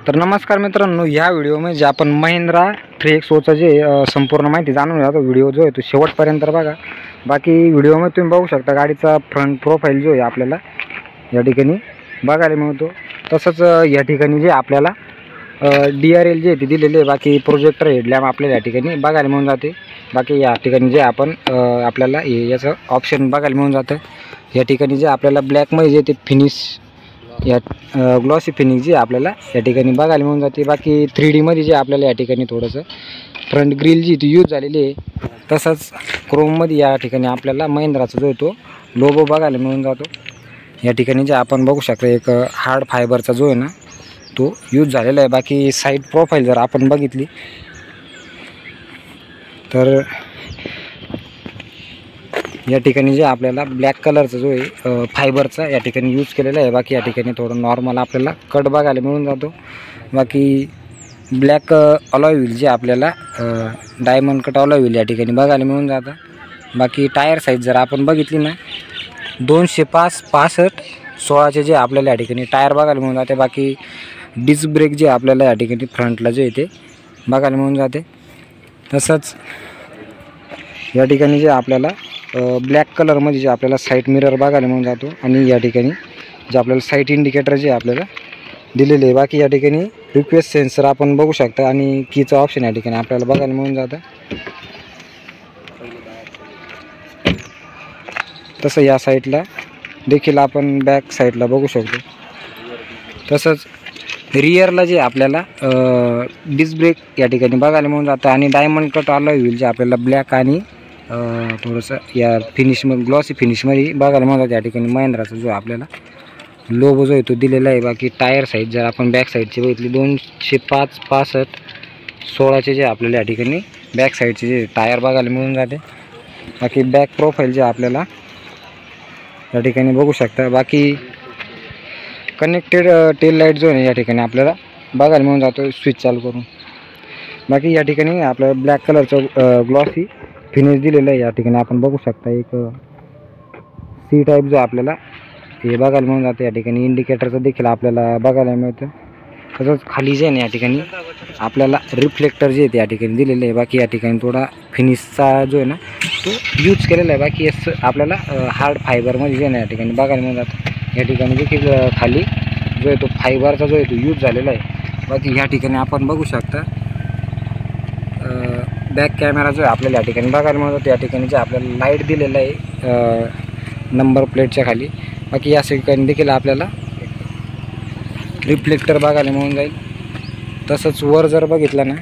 तर नमस्कार मित्रांनो, ह्या व्हिडिओमध्ये जे आपण महिंद्रा 3XOचं जे संपूर्ण माहिती जाणून घेतो. व्हिडिओ जो आहे तो शेवटपर्यंत बघा. बाकी व्हिडिओमध्ये तुम्ही बघू शकता गाडीचा फ्रंट प्रोफाईल जो आहे आपल्याला या ठिकाणी बघायला मिळतो. तसंच या ठिकाणी जे आपल्याला DRL जे ते दिलेले आहे, बाकी प्रोजेक्टर हेडलॅम्प आपल्याला या ठिकाणी बघायला मिळून जाते. बाकी या ठिकाणी जे आपण आपल्याला याचं ऑप्शन बघायला मिळून जातं. या ठिकाणी जे आपल्याला ब्लॅकमध्ये जे ते फिनिश या ग्लॉसी फिनिश जे आपल्याला या ठिकाणी बघायला मिळून जाते. बाकी 3D मध्ये जे आपल्याला या ठिकाणी थोडंसं फ्रंट ग्रिल जी ती यूज झालेली आहे. तसंच क्रोममध्ये या ठिकाणी आपल्याला महिंद्राचा जो आहे तो लोगो बघायला मिळून जातो. या ठिकाणी जे आपण बघू शकतो एक हार्ड फायबरचा जो आहे ना तो यूज झालेला आहे. बाकी साईड प्रोफाईल जर आपण बघितली तर या ठिकाणी जे आपल्याला ब्लॅक कलरचा जो आहे फायबरचा या ठिकाणी यूज केलेला आहे. बाकी या ठिकाणी थोडं नॉर्मल आपल्याला कट बघायला मिळून जातो. बाकी ब्लॅक अलॉय व्हील जे आपल्याला डायमंड कट अलॉय व्हील या ठिकाणी बघायला मिळून जातं. बाकी टायर साईज जर आपण बघितली ना 265/16चे जे आपल्याला या ठिकाणी टायर बघायला मिळून जाते. बाकी डिस्क ब्रेक जे आपल्याला या ठिकाणी फ्रंटला जे ते बघायला मिळून जाते. तसंच या ठिकाणी जे आपल्याला ब्लॅक कलरमध्ये जे आपल्याला साईड मिरर बघायला मिळून जातो. आणि या ठिकाणी जे आपल्याला साईड इंडिकेटर जे आपल्याला दिलेले आहे. बाकी या ठिकाणी रिक्वेस्ट सेन्सर आपण बघू शकता आणि कीचं ऑप्शन या ठिकाणी आपल्याला बघायला मिळून जातं. तसं या साईडला देखील आपण बॅक साईडला बघू शकतो. तसंच रिअरला जे आपल्याला डिस्क ब्रेक या ठिकाणी बघायला मिळून जातं. आणि डायमंड कट अलॉय व्हील जे आपल्याला ब्लॅक आणि थोडंसं या फिनिशमध्ये ग्लॉसी फिनिशमध्ये बघायला मिळतात. या ठिकाणी महिंद्राचा जो आपल्याला लोगो जो आहे तो दिलेला आहे. बाकी टायर साईज जर आपण बॅक साईडची बघितली 205/16चे जे आपल्याला या ठिकाणी बॅक साईडचे जे टायर बघायला मिळून जाते. बाकी बॅक प्रोफाईल जे आपल्याला या ठिकाणी बघू शकता. बाकी कनेक्टेड टेल लाईट जो आहे या ठिकाणी आपल्याला बघायला मिळून जातो स्विच चालू करून. बाकी या ठिकाणी आपल्याला ब्लॅक कलरचं ग्लॉसी फिनिश दिलेलं आहे. या ठिकाणी आपण बघू शकता एक सी टाईप जो आपल्याला हे बघायला मिळून जातं. या ठिकाणी इंडिकेटरचं देखील आपल्याला बघायला मिळतं. तसंच खाली जे आहे ना या ठिकाणी आपल्याला रिफ्लेक्टर जे आहे ते या ठिकाणी दिलेलं आहे. बाकी या ठिकाणी थोडा फिनिशचा जो आहे ना तो यूज केलेला आहे. बाकी आपल्याला हार्ड फायबरमध्ये जे आहे ना या ठिकाणी बघायला मिळून जातं. या ठिकाणी देखील खाली जो आहे तो फायबरचा जो आहे तो यूज झालेला आहे. बाकी ह्या ठिकाणी आपण बघू शकता बॅक कॅमेरा जो आहे आपल्याला या ठिकाणी बघायला मिळतो. या ठिकाणी जे आपल्याला लाईट दिलेलं आहे नंबर प्लेटच्या खाली. बाकी या ठिकाणी देखील आपल्याला रिफ्लेक्टर बघायला मिळून जाईल. तसंच वर जर बघितलं ना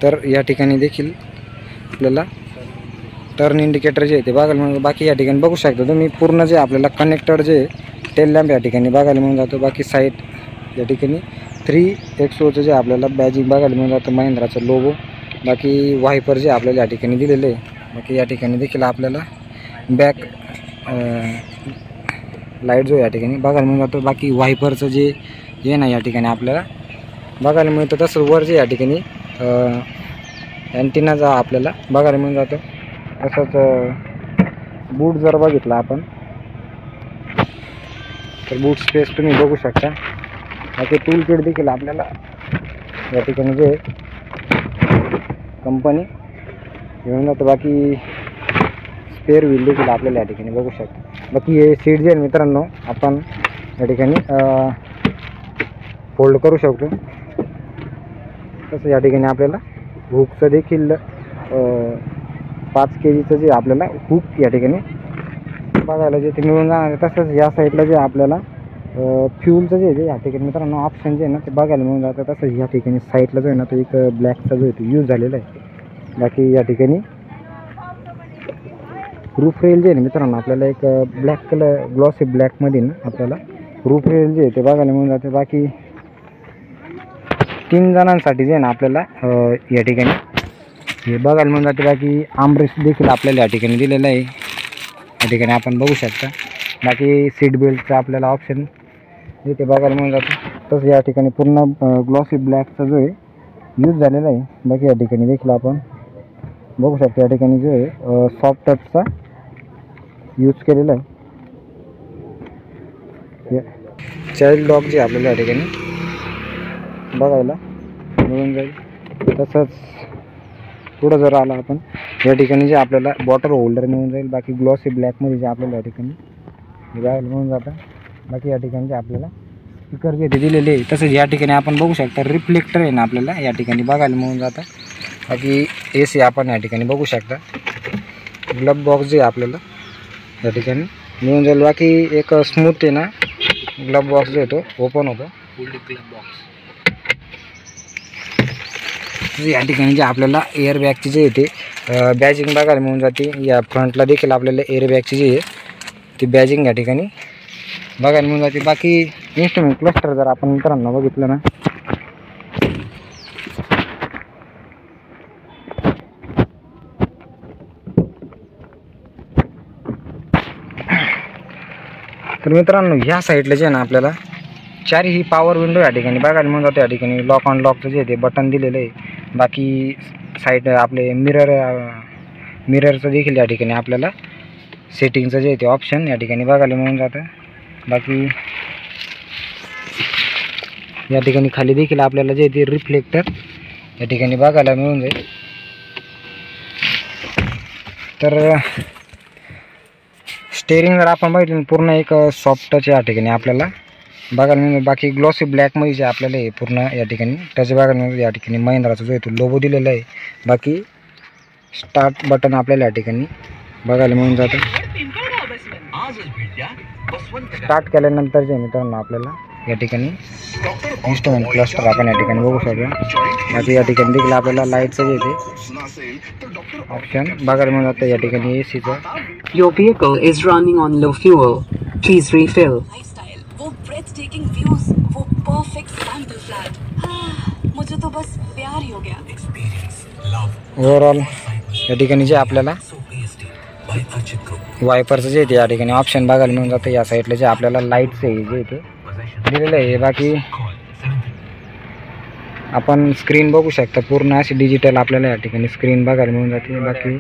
तर या ठिकाणी देखील आपल्याला टर्न इंडिकेटर जे आहे ते बघायला मिळून. बाकी या ठिकाणी बघू शकता तुम्ही पूर्ण जे आपल्याला कनेक्टर जे टेल लॅम्प या ठिकाणी बघायला मिळून जातो. बाकी साईड या ठिकाणी 3XOचं जे आपल्याला बॅजिंग बघायला मिळून जातं महिंद्राचं लोगो. बाकी वायपर जे आपल्याला या ठिकाणी दिलेलं आहे. बाकी या ठिकाणी देखील आपल्याला बॅक लाईट जो या ठिकाणी बघायला मिळून जातो. बाकी वायपरचं जे ना या ठिकाणी आपल्याला बघायला मिळतं. तसंच वर जे या ठिकाणी अँटिनाचा आपल्याला बघायला मिळून जातो. तसंच बूट जर बघितला आपण तर बूट स्पेस तुम्ही बघू शकता. बाकी टूल किट देखील आपल्याला या ठिकाणी जे कंपनी घेऊन जातं. बाकी स्पेअर व्हील देखील आपल्याला या ठिकाणी बघू शकतो. बाकी हे सीट जे आहे मित्रांनो आपण या ठिकाणी फोल्ड करू शकतो. तसं या ठिकाणी आपल्याला हुकचं देखील 5 kgचं जे आपल्याला हुक या ठिकाणी बघायला जे ते मिळून जाणार आहे. तसंच या साईडला जे आपल्याला फ्यूलचं जे आहे या ठिकाणी मित्रांनो ऑप्शन जे आहे ना ते बघायला मिळून जातं. तसंच या ठिकाणी साईडला जो आहे ना तो एक ब्लॅकचा जो आहे तो यूज झालेला आहे. बाकी या ठिकाणी रूफ रेल जे आहे मित्रांनो आपल्याला एक ब्लॅक कलर ग्लॉसी ब्लॅकमध्ये ना आपल्याला रूफ रेल जे आहे ते बघायला मिळून जाते. बाकी 3 जणांसाठी जे आहे ना आपल्याला या ठिकाणी हे बघायला मिळून जाते. बाकी आर्मरेस्ट देखील आपल्याला या ठिकाणी दिलेलं आहे. या ठिकाणी आपण बघू शकता. बाकी सीट बेल्टचं आपल्याला ऑप्शन इथे बघायला मिळून जातं. तसं या ठिकाणी पूर्ण ग्लॉसी ब्लॅकचा जो आहे यूज झालेला आहे. बाकी या ठिकाणी देखील आपण बघू शकतो. या ठिकाणी जो आहे सॉफ्ट टचचा यूज केलेला आहे. चाइल्ड लॉक जे आपल्याला या ठिकाणी बघायला मिळून जाईल. तसंच पुढं जर आला आपण या ठिकाणी जे आपल्याला बॉटल होल्डर मिळून जाईल. बाकी ग्लॉसी ब्लॅकमध्ये जे आपल्याला या ठिकाणी बघायला मिळून जातं. बाकी या ठिकाणी जे आपल्याला स्पीकर जे ते दिलेले आहे. तसंच या ठिकाणी आपण बघू शकता रिफ्लेक्टर आहे ना आपल्याला या ठिकाणी बघायला मिळून जातं. बाकी AC आपण या ठिकाणी बघू शकता. ग्लब बॉक्स जे आपल्याला या ठिकाणी मिळून जाईल. बाकी एक स्मूथ आहे ना ग्लब बॉक्स जो आहे तो ओपन होतो. फुल ग्लब बॉक्स या ठिकाणी जे आपल्याला एअरबॅगची जे येते बॅजिंग बघायला मिळून जाते. या फ्रंटला देखील आपल्याला एअरबॅगची जी आहे ती बॅजिंग या ठिकाणी बघायला मिळून जाते. बाकी इन्स्ट्रुमेंट क्लस्टर जर आपण मित्रांनो बघितलं ना तर मित्रांनो ह्या साईडला जे आहे ना आपल्याला चारही पॉवर विंडो या ठिकाणी बघायला मिळून जाते. या ठिकाणी लॉक ऑन लॉकचं जे ते बटन दिलेलं आहे. बाकी साईड आपले मिररचं देखील या ठिकाणी आपल्याला सेटिंगचं जे ते ऑप्शन या ठिकाणी बघायला मिळून जातं. बाकी या ठिकाणी खाली देखील आपल्याला जे ते रिफ्लेक्टर या ठिकाणी बघायला मिळून जाईल. तर स्टेअरिंग जर आपण बघितलं पूर्ण एक सॉफ्ट टच या ठिकाणी आपल्याला बघायला मिळून. बाकी ग्लॉसी ब्लॅकमध्ये जे आपल्याला हे पूर्ण या ठिकाणी टच बघायला मिळून. या ठिकाणी महिंद्राचा जो आहे तो लोगो दिलेला आहे. बाकी स्टार्ट बटन आपल्याला या ठिकाणी बघायला मिळून जातं. स्टार्ट केल्यानंतर जे मित्रांनो आपल्याला या ठिकाणी इन्स्ट्रुमेंट क्लस्टर आपण या ठिकाणी बघू शकतो. बाकी या ठिकाणी देखील आपल्याला लाईटचं जे ते ऑप्शन बघायला मिळून जातं. या ठिकाणी ACचं Your vehicle is running on low fuel. Please refill. वो breathtaking views, वो perfect sample flat. मुझे तो बस प्यार ही हो गया. ओव्हरऑल या ठिकाणी जे आपल्याला वायपरचं जे ते या ठिकाणी ऑप्शन बघायला मिळून जातं. या साईडला जे आपल्याला लाईटचं आहे जे ते दिलेलं आहे. बाकी आपण स्क्रीन बघू शकता पूर्ण अशी डिजिटल आपल्याला या ठिकाणी स्क्रीन बघायला मिळून जाते. बाकी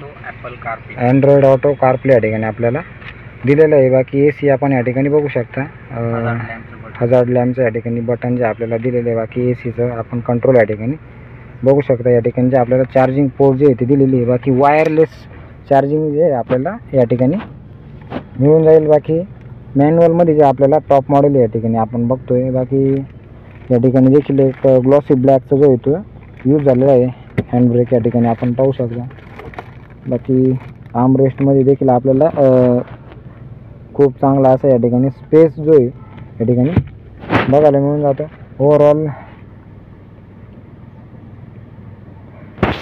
अँड्रॉइड ऑटो कारप्ले या ठिकाणी आपल्याला दिलेलं आहे. बाकी AC आपण या ठिकाणी बघू शकता. हजार्ड लॅम्पचं या ठिकाणी बटन जे आपल्याला दिलेलं आहे. बाकी ACचं आपण कंट्रोल या ठिकाणी बघू शकता. या ठिकाणी जे आपल्याला चार्जिंग पोर्ट जे आहे ते दिलेली आहे. बाकी वायरलेस चार्जिंग जे आपल्याला या ठिकाणी मिळून जाईल. बाकी मॅन्युअलमध्ये जे आपल्याला टॉप मॉडेल या ठिकाणी आपण बघतोय. बाकी या ठिकाणी देखील एक ग्लॉसी ब्लॅकचा जो येतो यूज झालेला आहे. हँड ब्रेक या ठिकाणी आपण पाहू शकता. बाकी आर्मरेस्टमध्ये देखील आपल्याला खूप चांगला असा या ठिकाणी स्पेस जो आहे या ठिकाणी बघायला मिळून जातं. ओव्हरऑल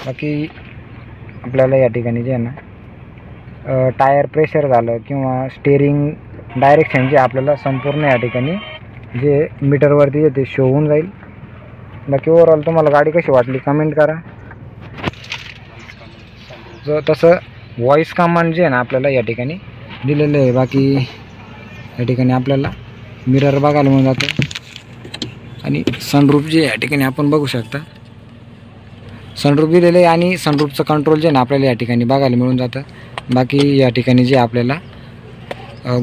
बाकी आपल्याला या ठिकाणी जे आहे ना टायर प्रेशर झालं किंवा स्टेअरिंग डायरेक्शन जे आपल्याला संपूर्ण या ठिकाणी जे मीटरवरती जे ते शो होऊन जाईल. बाकी ओव्हरऑल तुम्हाला गाडी कशी वाटली कमेंट करा. तसं व्हॉइस कमांड जे आहे ना आपल्याला या ठिकाणी दिलेलं आहे. बाकी या ठिकाणी आपल्याला मिरर बघायला मिळून जातं. आणि सनरूफ जे या ठिकाणी आपण बघू शकता सनरूफ दिलेलं आहे. आणि सनरूफचं कंट्रोल जे ना आपल्याला या ठिकाणी बघायला मिळून जातं. बाकी या ठिकाणी जे आपल्याला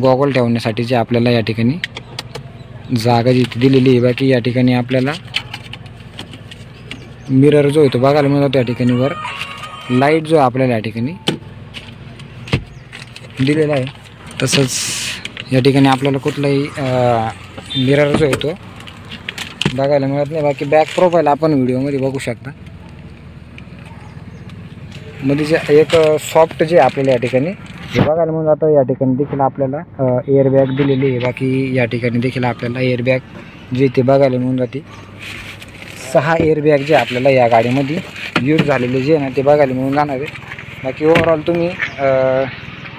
गॉगल ठेवण्यासाठी जे आपल्याला या ठिकाणी जागा जी दिलेली आहे. बाकी या ठिकाणी आपल्याला मिरर जो आहे तो बघायला मिळून जातो. या ठिकाणी वर लाईट जो आपल्याला या ठिकाणी दिलेला आहे. तसंच या ठिकाणी आपल्याला कुठलाही मिरर जो आहे तो बघायला मिळत नाही. बाकी बॅक प्रोफाईल आपण व्हिडिओमध्ये बघू शकता. मध्ये जे एक सॉफ्ट जे आपल्याला या ठिकाणी हे बघायला मिळून जातं. या ठिकाणी देखील आपल्याला एअरबॅग दिलेली आहे. बाकी या ठिकाणी देखील आपल्याला एअरबॅग जे ते बघायला मिळून जाते. 6 एअरबॅग जे आपल्याला या गाडीमध्ये यूज झालेले जे ना ते बघायला मिळून जाणार आहे. बाकी ओव्हरऑल तुम्ही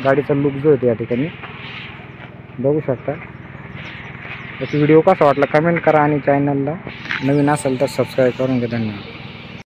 गाडीचा लुक जो आहे या ठिकाणी बघू शकता. त्याचा व्हिडिओ कसा वाटला कमेंट करा आणि चॅनलला नवीन असेल तर सबस्क्राईब करून घ्या. धन्यवाद.